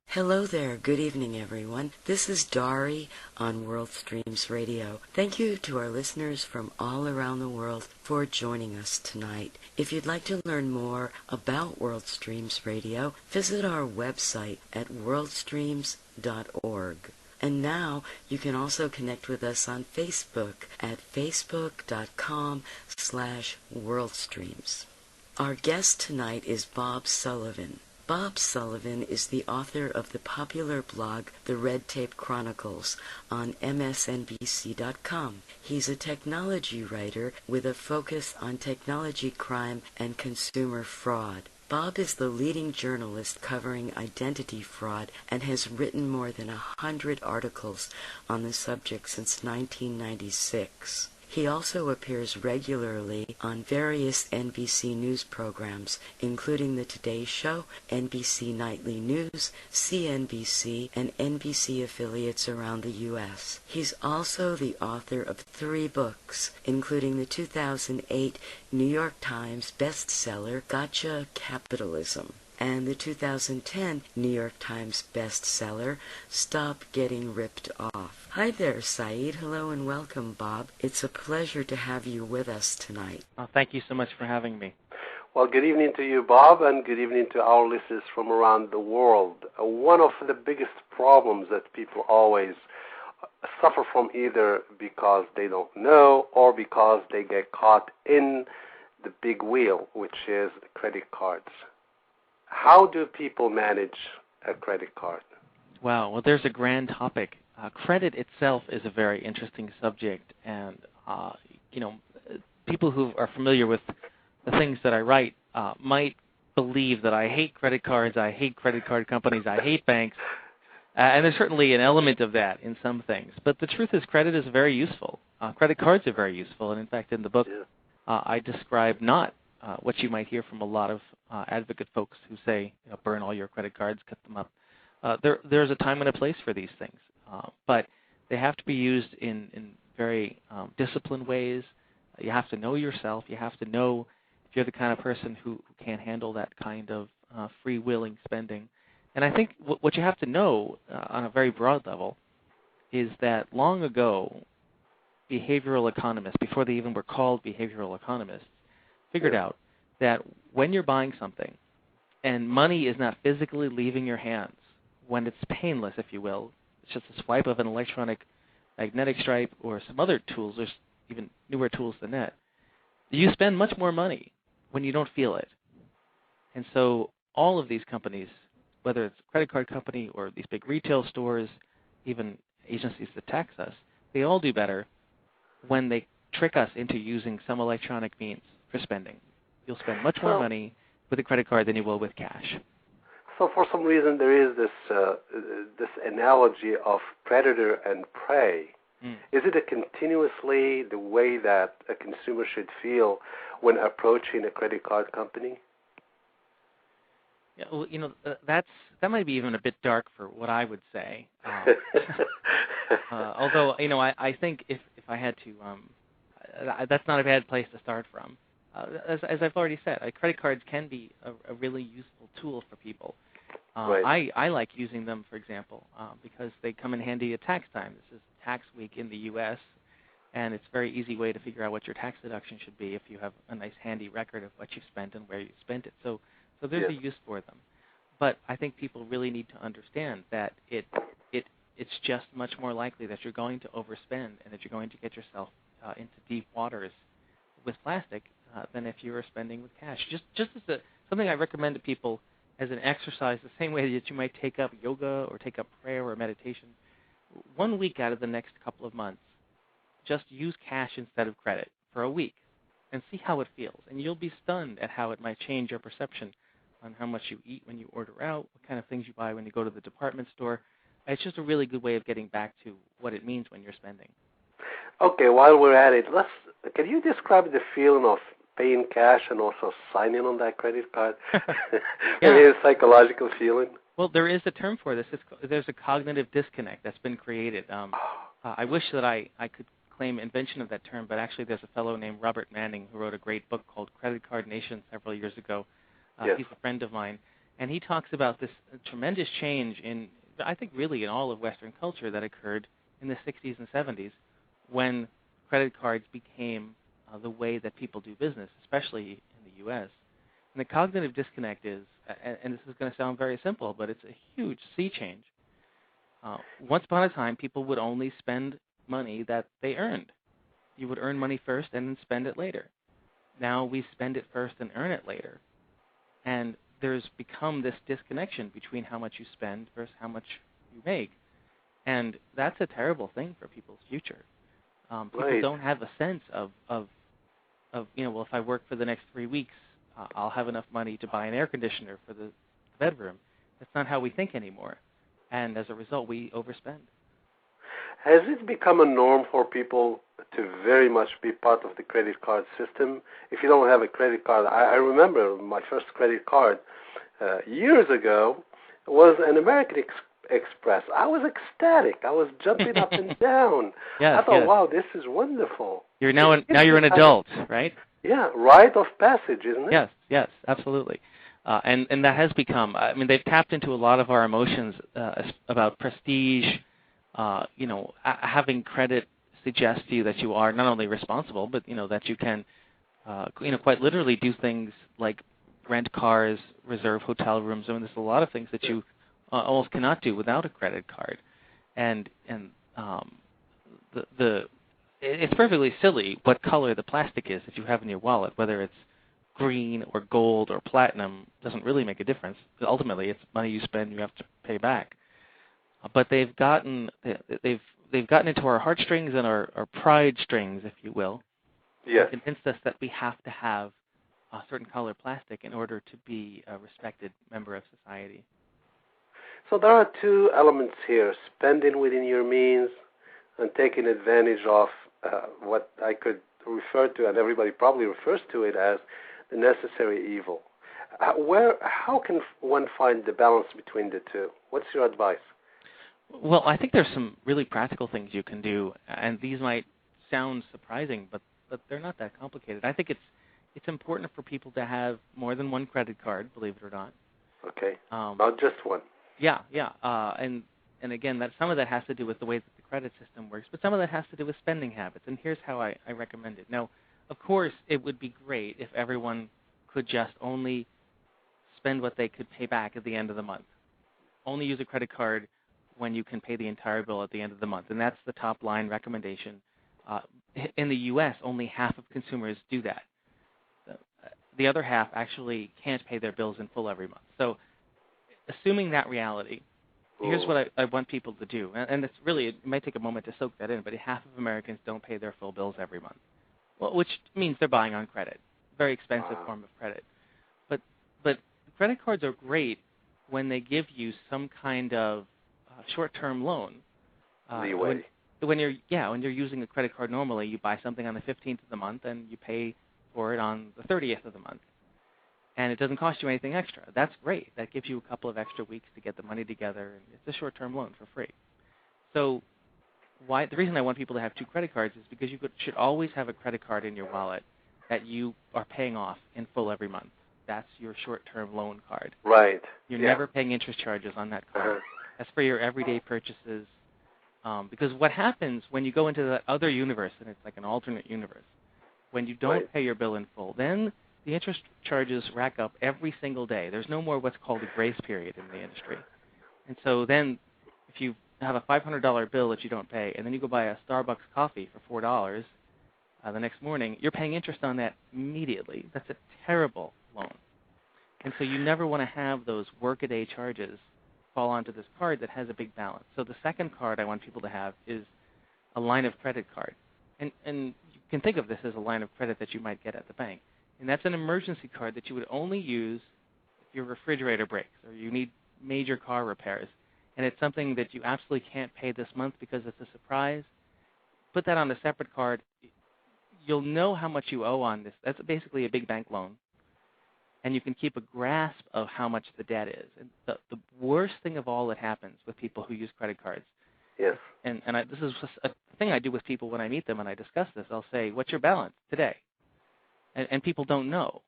Hello there. Good evening, everyone. This is Dari on WorldStreams Radio. Thank you to our listeners from all around the world for joining us tonight. If you'd like to learn more about WorldStreams Radio, visit our website at worldstreams.org. And now you can also connect with us on Facebook at facebook.com/WorldStreams. Our guest tonight is Bob Sullivan. Bob Sullivan is the author of the popular blog The Red Tape Chronicles on msnbc.com. He's a technology writer with a focus on technology crime and consumer fraud. Bob is the leading journalist covering identity fraud and has written more than 100 articles on the subject since 1996. He also appears regularly on various NBC News programs, including The Today Show, NBC Nightly News, CNBC, and NBC affiliates around the U.S. He's also the author of 3 books, including the 2008 New York Times bestseller, Gotcha Capitalism, and the 2010 New York Times bestseller, Stop Getting Ripped Off. Hi there, Saeed. Hello and welcome, Bob. It's a pleasure to have you with us tonight. Thank you so much for having me. Well, good evening to you, Bob, and good evening to our listeners from around the world. One of the biggest problems that people always suffer from, either because they don't know or because they get caught in the big wheel, which is credit cards. How do people manage a credit card? Wow, well, there's a grand topic. Credit itself is a very interesting subject, and people who are familiar with the things that I write might believe that I hate credit cards, I hate credit card companies, I hate banks, and there's certainly an element of that in some things. But the truth is, credit is very useful. Credit cards are very useful, and in fact, in the book, I describe not what you might hear from a lot of advocate folks who say, burn all your credit cards, cut them up. There's a time and a place for these things, but they have to be used in very disciplined ways. You have to know yourself. You have to know if you're the kind of person who can't handle that kind of free-willing spending. And I think what you have to know on a very broad level is that long ago, behavioral economists, before they even were called behavioral economists, figured out that when you're buying something and money is not physically leaving your hands, when it's painless, if you will, it's just a swipe of an electronic magnetic stripe or some other tools, there's even newer tools than that, you spend much more money when you don't feel it. And so all of these companies, whether it's a credit card company or these big retail stores, even agencies that tax us, they all do better when they trick us into using some electronic means for spending. You'll spend much more money with a credit card than you will with cash. So for some reason there is this analogy of predator and prey. Is it continuously the way that a consumer should feel when approaching a credit card company? Yeah, well, that might be even a bit dark for what I would say. Although, I think if I had to, that's not a bad place to start from. As I've already said, credit cards can be a really useful tool for people. Right. I like using them, for example, because they come in handy at tax time. This is tax week in the U.S., and it's a very easy way to figure out what your tax deduction should be if you have a nice handy record of what you spent and where you spent it. So there's a use for them. But I think people really need to understand that it's just much more likely that you're going to overspend and that you're going to get yourself into deep waters with plastic than if you were spending with cash. Just as something I recommend to people as an exercise, the same way that you might take up yoga or take up prayer or meditation. 1 week out of the next couple of months, just use cash instead of credit for a week and see how it feels. And you'll be stunned at how it might change your perception on how much you eat when you order out, what kind of things you buy when you go to the department store. It's just a really good way of getting back to what it means when you're spending. Okay, while we're at it, can you describe the feeling of paying cash and also signing on that credit card? Really a psychological feeling? Well, there is a term for this. There's a cognitive disconnect that's been created. I wish that I could claim invention of that term, but actually there's a fellow named Robert Manning who wrote a great book called Credit Card Nation several years ago. He's a friend of mine, And he talks about this tremendous change in, I think really in all of Western culture that occurred in the 60s and 70s when credit cards became the way that people do business, especially in the U.S. And the cognitive disconnect is, and this is going to sound very simple, but it's a huge sea change. Once upon a time, people would only spend money that they earned. You would earn money first and then spend it later. Now we spend it first and earn it later. And there's become this disconnection between how much you spend versus how much you make. And that's a terrible thing for people's future. People don't have a sense of, well, if I work for the next 3 weeks, I'll have enough money to buy an air conditioner for the bedroom. That's not how we think anymore. And as a result, we overspend. Has it become a norm for people to very much be part of the credit card system? If you don't have a credit card, I remember my first credit card years ago was an American Express. I was ecstatic. I was jumping up and down. Yes, I thought, wow, this is wonderful. You're now you're an adult, right? Yeah, rite of passage, isn't it? Yes, absolutely. And that has become, they've tapped into a lot of our emotions about prestige. Having credit suggests to you that you are not only responsible, but, that you can, quite literally do things like rent cars, reserve hotel rooms. There's a lot of things that you almost cannot do without a credit card. And it's perfectly silly what color the plastic is that you have in your wallet, whether it's green or gold or platinum doesn't really make a difference. Ultimately, it's money you spend, you have to pay back. But they've gotten into our heartstrings and our pride strings, if you will. Yes. And convinced us that we have to have a certain color plastic in order to be a respected member of society. So there are two elements here: spending within your means and taking advantage of what I could refer to, and everybody probably refers to it as, the necessary evil. How can one find the balance between the two? What's your advice? Well, I think there's some really practical things you can do, and these might sound surprising, but they're not that complicated. I think it's important for people to have more than one credit card, believe it or not. Okay, not just one. Yeah, and again, some of that has to do with the way that the credit system works, but some of that has to do with spending habits, and here's how I recommend it. Now, of course, it would be great if everyone could just only spend what they could pay back at the end of the month. Only use a credit card when you can pay the entire bill at the end of the month, and that's the top line recommendation. In the U.S., only half of consumers do that. The other half actually can't pay their bills in full every month. So assuming that reality, here's what I want people to do, and it's really, it might take a moment to soak that in, but half of Americans don't pay their full bills every month, which means they're buying on credit, very expensive form of credit. But credit cards are great when they give you some kind of short-term loan. Leeway. When you're using a credit card normally, you buy something on the 15th of the month and you pay for it on the 30th of the month. And it doesn't cost you anything extra. That's great. That gives you a couple of extra weeks to get the money together, and it's a short-term loan for free. So the reason I want people to have two credit cards is because you should always have a credit card in your wallet that you are paying off in full every month. That's your short-term loan card. Right. You're never paying interest charges on that card. That's for your everyday purchases. Because what happens when you go into that other universe, and it's like an alternate universe, when you don't pay your bill in full, then the interest charges rack up every single day. There's no more what's called a grace period in the industry. And so then if you have a $500 bill that you don't pay, and then you go buy a Starbucks coffee for $4 the next morning, you're paying interest on that immediately. That's a terrible loan. And so you never want to have those workaday charges fall onto this card that has a big balance. So the second card I want people to have is a line of credit card. And you can think of this as a line of credit that you might get at the bank. And that's an emergency card that you would only use if your refrigerator breaks or you need major car repairs. And it's something that you absolutely can't pay this month because it's a surprise. Put that on a separate card. You'll know how much you owe on this. That's basically a big bank loan. And you can keep a grasp of how much the debt is. And the worst thing of all that happens with people who use credit cards, yes, and this is a thing I do with people when I meet them and I discuss this, I'll say, what's your balance today? And people don't know.